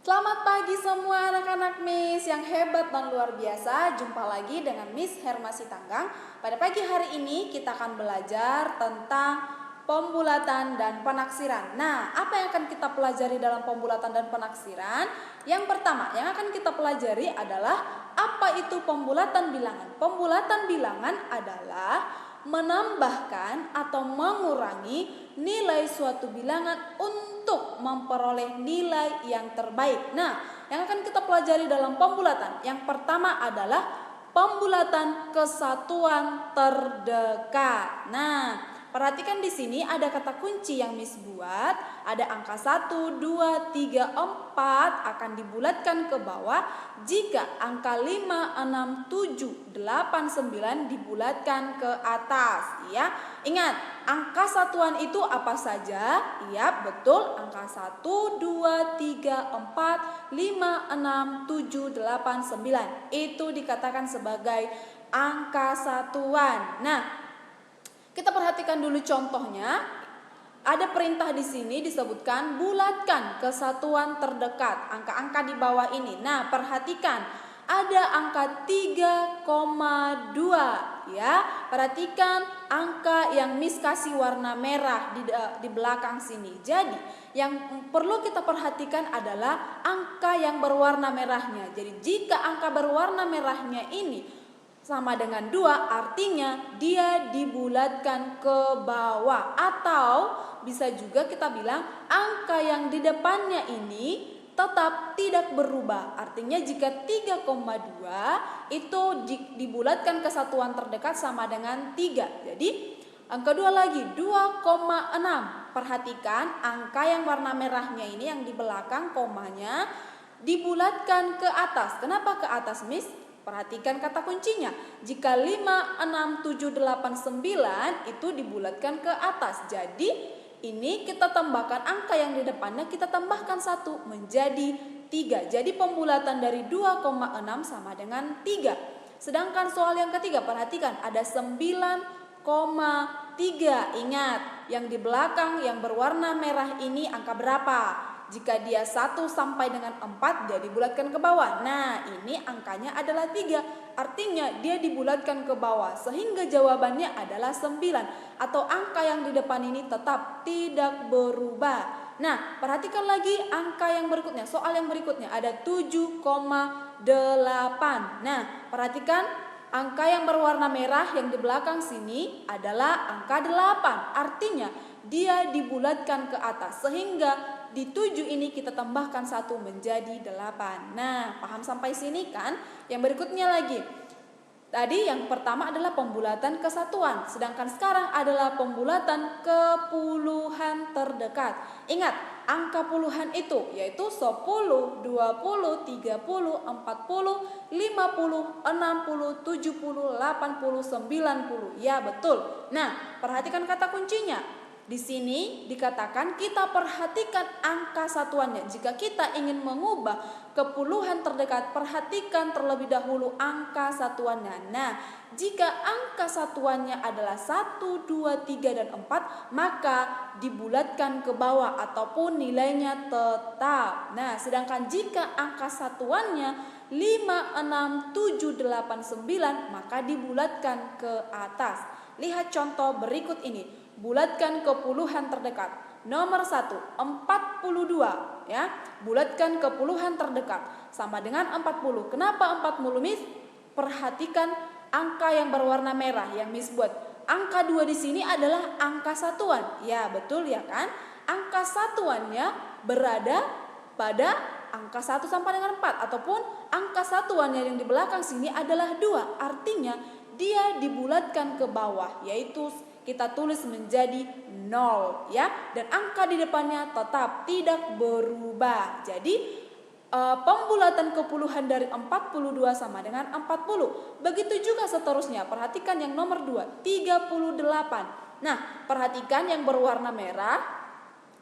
Selamat pagi semua anak-anak Miss yang hebat dan luar biasa. Jumpa lagi dengan Miss Hermasi Tanggang. Pada pagi hari ini kita akan belajar tentang pembulatan dan penaksiran. Nah, apa yang akan kita pelajari dalam pembulatan dan penaksiran? Yang pertama yang akan kita pelajari adalah apa itu pembulatan bilangan. Pembulatan bilangan adalah menambahkan atau mengurangi nilai suatu bilangan untuk memperoleh nilai yang terbaik. Nah, yang akan kita pelajari dalam pembulatan, yang pertama adalah pembulatan kesatuan terdekat. Nah, perhatikan di sini ada kata kunci yang Miss buat, ada angka 1, 2, 3, 4 akan dibulatkan ke bawah jika angka 5, 6, 7, 8, 9 dibulatkan ke atas, ya. Ingat, angka satuan itu apa saja? Iya, betul, angka 1, 2, 3, 4, 5, 6, 7, 8, 9. Itu dikatakan sebagai angka satuan. Nah, kita perhatikan dulu contohnya. Ada perintah di sini disebutkan bulatkan kesatuan terdekat, angka-angka di bawah ini. Nah, perhatikan ada angka 3,2 ya. Perhatikan angka yang Miss kasih warna merah di belakang sini. Jadi, yang perlu kita perhatikan adalah angka yang berwarna merahnya. Jadi, jika angka berwarna merahnya ini sama dengan 2, artinya dia dibulatkan ke bawah. Atau bisa juga kita bilang angka yang di depannya ini tetap tidak berubah. Artinya jika 3,2 itu dibulatkan ke satuan terdekat sama dengan 3. Jadi yang kedua lagi 2,6. Perhatikan angka yang warna merahnya ini yang di belakang komanya dibulatkan ke atas. Kenapa ke atas, Miss? Perhatikan kata kuncinya. Jika 5, 6, 7, 8, 9 itu dibulatkan ke atas. Jadi ini kita tambahkan angka yang di depannya, kita tambahkan 1 menjadi 3. Jadi pembulatan dari 2,6 sama dengan 3. Sedangkan soal yang ketiga, perhatikan ada 9,3. Ingat, yang di belakang yang berwarna merah ini angka berapa? Jika dia 1 sampai dengan 4, dia dibulatkan ke bawah. Nah, ini angkanya adalah 3. Artinya dia dibulatkan ke bawah. Sehingga jawabannya adalah 9. Atau angka yang di depan ini tetap tidak berubah. Nah, perhatikan lagi angka yang berikutnya. Soal yang berikutnya ada 7,8. Nah, perhatikan angka yang berwarna merah yang di belakang sini adalah angka 8. Artinya dia dibulatkan ke atas. Sehingga di 7 ini kita tambahkan 1 menjadi 8. Nah, paham sampai sini kan? Yang berikutnya lagi. Tadi yang pertama adalah pembulatan kesatuan. Sedangkan sekarang adalah pembulatan kepuluhan terdekat. Ingat, angka puluhan itu yaitu 10, 20, 30, 40, 50, 60, 70, 80, 90. Ya, betul. Nah, perhatikan kata kuncinya. Di sini dikatakan kita perhatikan angka satuannya. Jika kita ingin mengubah kepuluhan terdekat, perhatikan terlebih dahulu angka satuannya. Nah, jika angka satuannya adalah 1, 2, 3, dan 4, maka dibulatkan ke bawah ataupun nilainya tetap. Nah, sedangkan jika angka satuannya 5, 6, 7, 8, 9, maka dibulatkan ke atas. Lihat contoh berikut ini. Bulatkan kepuluhan terdekat. Nomor 1, 42 ya. Bulatkan kepuluhan terdekat sama dengan 40. Kenapa 40, Miss? Perhatikan angka yang berwarna merah yang Miss buat. Angka 2 di sini adalah angka satuan. Ya, betul ya kan? Angka satuannya berada pada angka 1 sampai dengan 4 ataupun angka satuannya yang di belakang sini adalah 2. Artinya dia dibulatkan ke bawah, yaitu kita tulis menjadi 0 ya, dan angka di depannya tetap tidak berubah. Jadi pembulatan kepuluhan dari 42 sama dengan 40. Begitu juga seterusnya. Perhatikan yang nomor 2, 38. Nah, perhatikan yang berwarna merah.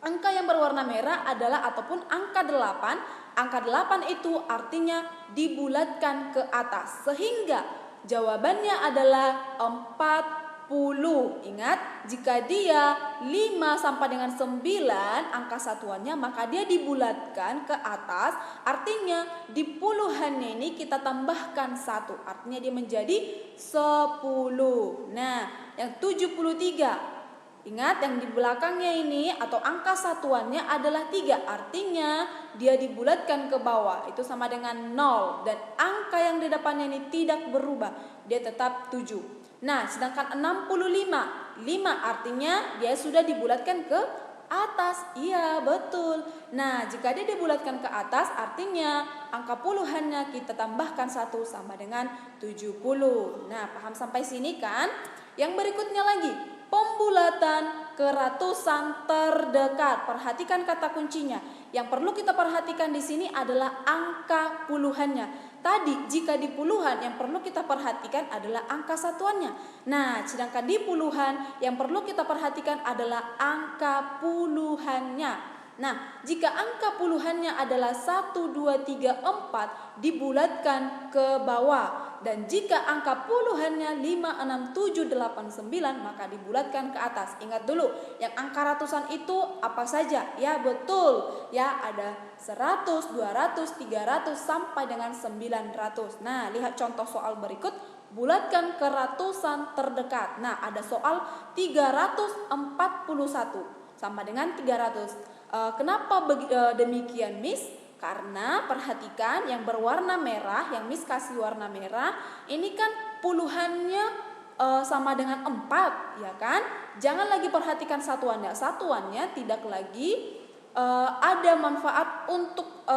Angka yang berwarna merah adalah ataupun angka 8. Angka 8 itu artinya dibulatkan ke atas. Sehingga jawabannya adalah 40. Ingat, jika dia 5 sampai dengan 9 angka satuannya, maka dia dibulatkan ke atas. Artinya di puluhannya ini kita tambahkan 1, artinya dia menjadi 10. Nah, yang 73, ingat yang di belakangnya ini atau angka satuannya adalah 3, artinya dia dibulatkan ke bawah, itu sama dengan 0, dan angka yang di depannya ini tidak berubah, dia tetap 7. Nah, sedangkan 65, 5 artinya dia sudah dibulatkan ke atas. Iya, betul. Nah, jika dia dibulatkan ke atas, artinya angka puluhannya kita tambahkan 1 sama dengan 70. Nah, paham sampai sini kan? Yang berikutnya lagi, pembulatan ke ratusan terdekat. Perhatikan kata kuncinya. Yang perlu kita perhatikan di sini adalah angka puluhannya. Tadi jika di puluhan yang perlu kita perhatikan adalah angka satuannya. Nah, sedangkan di puluhan yang perlu kita perhatikan adalah angka puluhannya. Nah, jika angka puluhannya adalah 1, 2, 3, 4 dibulatkan ke bawah. Dan jika angka puluhannya 5, 6, 7, 8, 9 maka dibulatkan ke atas. Ingat dulu, yang angka ratusan itu apa saja? Ya betul, ya ada 100, 200, 300 sampai dengan 900. Nah, lihat contoh soal berikut. Bulatkan ke ratusan terdekat. Nah, ada soal 341 sama dengan 300. Kenapa demikian, Miss? Karena perhatikan yang berwarna merah, yang Miss kasih warna merah, ini kan puluhannya sama dengan 4, ya kan? Jangan lagi perhatikan satuannya. Satuannya tidak lagi ada manfaat untuk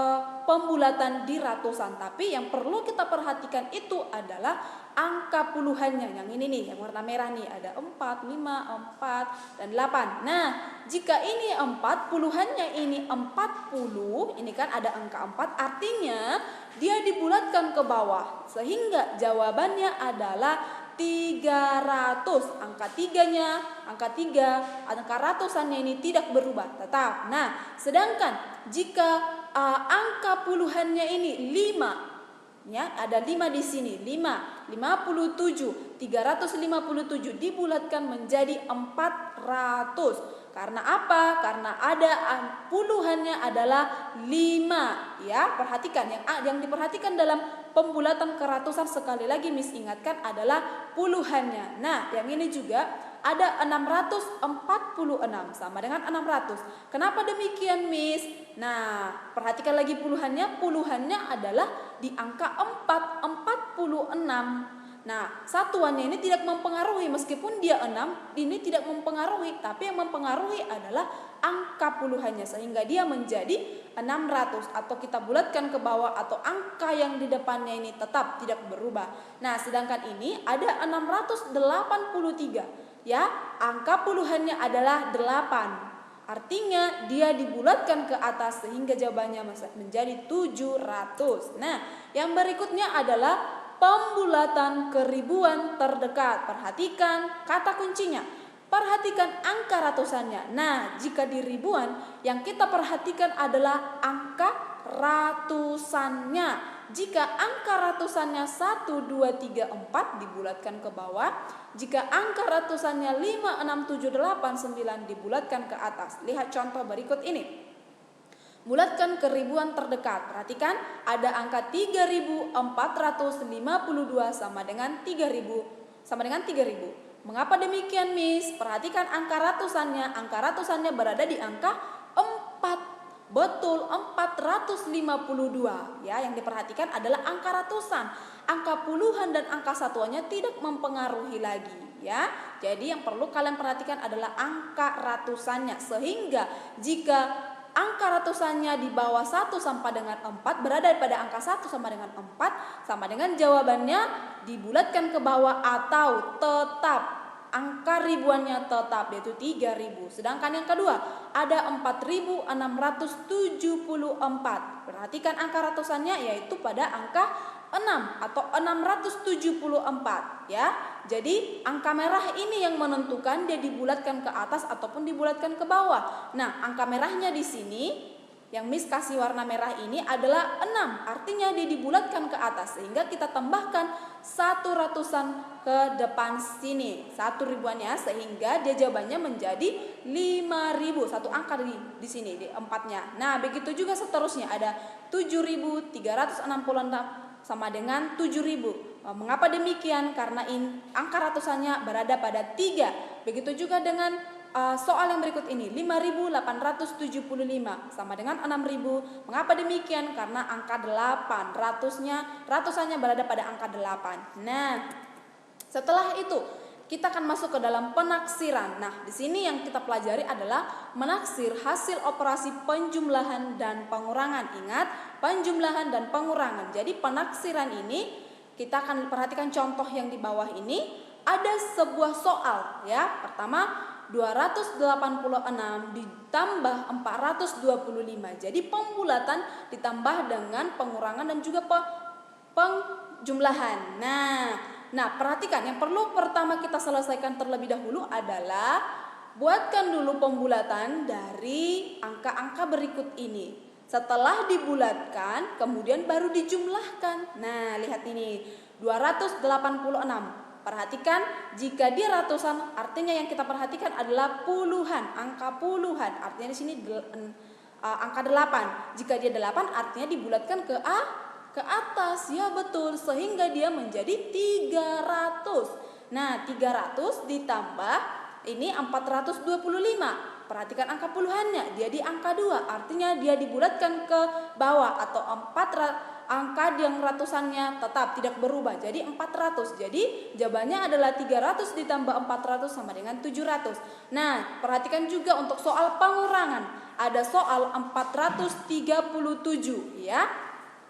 pembulatan di ratusan, tapi yang perlu kita perhatikan itu adalah angka puluhannya. Yang ini nih, yang warna merah nih, ada 4, 5, 4, dan 8. Nah, jika ini 4, puluhannya ini 40, ini kan ada angka 4, artinya dia dibulatkan ke bawah, sehingga jawabannya adalah 300. Angka 3-nya, angka 3, angka ratusannya ini tidak berubah, tetap. Nah, sedangkan jika angka puluhannya ini 5, ya, ada 5 di sini. 5, 57, 357 dibulatkan menjadi 400. Karena apa? Karena ada puluhannya adalah 5, ya. Perhatikan yang diperhatikan dalam pembulatan ke ratusan, sekali lagi Miss ingatkan, adalah puluhannya. Nah, yang ini juga ada 646 sama dengan 600. Kenapa demikian, Miss? Nah, perhatikan lagi puluhannya. Puluhannya adalah di angka 4, 46. Nah, satuannya ini tidak mempengaruhi, meskipun dia 6, ini tidak mempengaruhi, tapi yang mempengaruhi adalah angka puluhannya, sehingga dia menjadi 600, atau kita bulatkan ke bawah, atau angka yang di depannya ini tetap tidak berubah. Nah, sedangkan ini ada 683, ya, angka puluhannya adalah 8. Artinya dia dibulatkan ke atas sehingga jawabannya menjadi 700. Nah, yang berikutnya adalah pembulatan ke ribuan terdekat. Perhatikan kata kuncinya. Perhatikan angka ratusannya. Nah, jika di ribuan yang kita perhatikan adalah angka ratusannya. Jika angka ratusannya 1, 2, 3, 4 dibulatkan ke bawah. Jika angka ratusannya 5, 6, 7, 8, 9 dibulatkan ke atas. Lihat contoh berikut ini. Bulatkan ke ribuan terdekat. Perhatikan ada angka 3452 sama dengan 3000. Mengapa demikian, Miss? Perhatikan angka ratusannya. Angka ratusannya berada di angka 4. Betul, 452. Ya, yang diperhatikan adalah angka ratusan. Angka puluhan dan angka satuannya tidak mempengaruhi lagi, ya. Jadi yang perlu kalian perhatikan adalah angka ratusannya. Sehingga jika angka ratusannya di bawah 1 sampai dengan 4, berada pada angka 1 sama dengan 4, sama dengan jawabannya dibulatkan ke bawah atau tetap. Angka ribuannya tetap, yaitu 3000. Sedangkan yang kedua ada 4674. Perhatikan angka ratusannya yaitu pada angka 6 atau 674, ya. Jadi angka merah ini yang menentukan dia dibulatkan ke atas ataupun dibulatkan ke bawah. Nah, angka merahnya di sini, yang Miss kasih warna merah ini adalah 6, artinya dia dibulatkan ke atas, sehingga kita tambahkan 1 ratusan ke depan sini, 1 ribuannya, sehingga dia jawabannya menjadi 5.000, satu angka di sini di 4-nya. Nah, begitu juga seterusnya, ada 7.366 sama dengan 7.000. Mengapa demikian? Karena angka ratusannya berada pada 3. Begitu juga dengan soal yang berikut ini, 5.875 sama dengan 6.000. Mengapa demikian? Karena angka 8, ratusannya berada pada angka 8. Nah, setelah itu kita akan masuk ke dalam penaksiran. Nah, di sini yang kita pelajari adalah menaksir hasil operasi penjumlahan dan pengurangan. Ingat, penjumlahan dan pengurangan. Jadi penaksiran ini kita akan perhatikan contoh yang di bawah ini. Ada sebuah soal ya. Pertama, 286 ditambah 425. Jadi pembulatan ditambah dengan pengurangan dan juga penjumlahan. Nah, perhatikan, yang perlu pertama kita selesaikan terlebih dahulu adalah buatkan dulu pembulatan dari angka-angka berikut ini. Setelah dibulatkan, kemudian baru dijumlahkan. Nah, lihat ini, 286. Perhatikan, jika dia ratusan, artinya yang kita perhatikan adalah puluhan, angka puluhan. Artinya di sini angka 8. Jika dia 8, artinya dibulatkan ke atas. Ya betul, sehingga dia menjadi 300. Nah, 300 ditambah ini 425. Perhatikan angka puluhannya, dia di angka 2, artinya dia dibulatkan ke bawah, atau angka yang ratusannya tetap tidak berubah, jadi 400. Jadi jawabannya adalah 300 ditambah 400 sama dengan 700. Nah, perhatikan juga untuk soal pengurangan. Ada soal 437 ya.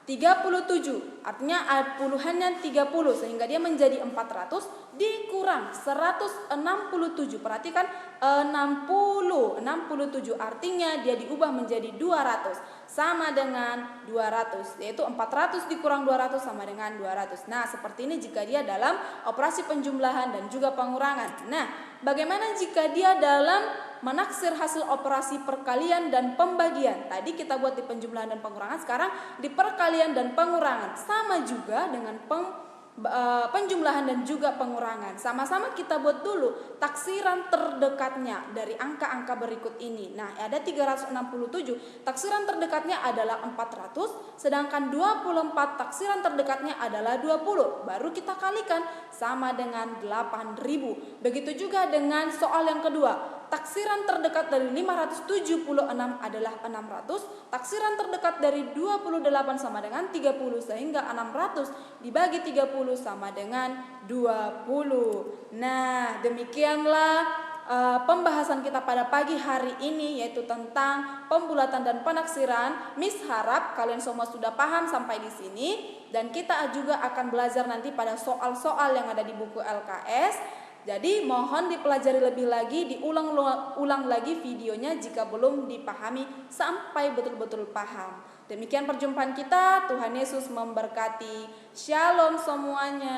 37, artinya puluhannya 30, sehingga dia menjadi 400 dikurang 167. Perhatikan 67, artinya dia diubah menjadi 200 sama dengan 200, yaitu 400 dikurang 200 sama dengan 200. Nah, seperti ini jika dia dalam operasi penjumlahan dan juga pengurangan. Nah, bagaimana jika dia dalam menaksir hasil operasi perkalian dan pembagian? Tadi kita buat di penjumlahan dan pengurangan, sekarang di perkalian dan pengurangan. Sama juga dengan penjumlahan dan juga pengurangan. Sama-sama kita buat dulu taksiran terdekatnya dari angka-angka berikut ini. Nah, ada 367, taksiran terdekatnya adalah 400, sedangkan 24 taksiran terdekatnya adalah 20. Baru kita kalikan sama dengan 8.000. Begitu juga dengan soal yang kedua. Taksiran terdekat dari 576 adalah 600. Taksiran terdekat dari 28 sama dengan 30, sehingga 600 dibagi 30 sama dengan 20. Nah, demikianlah pembahasan kita pada pagi hari ini, yaitu tentang pembulatan dan penaksiran. Miss harap kalian semua sudah paham sampai di sini, dan kita juga akan belajar nanti pada soal-soal yang ada di buku LKS. Jadi mohon dipelajari lebih lagi, diulang lagi videonya jika belum dipahami sampai betul-betul paham. Demikian perjumpaan kita, Tuhan Yesus memberkati. Shalom semuanya.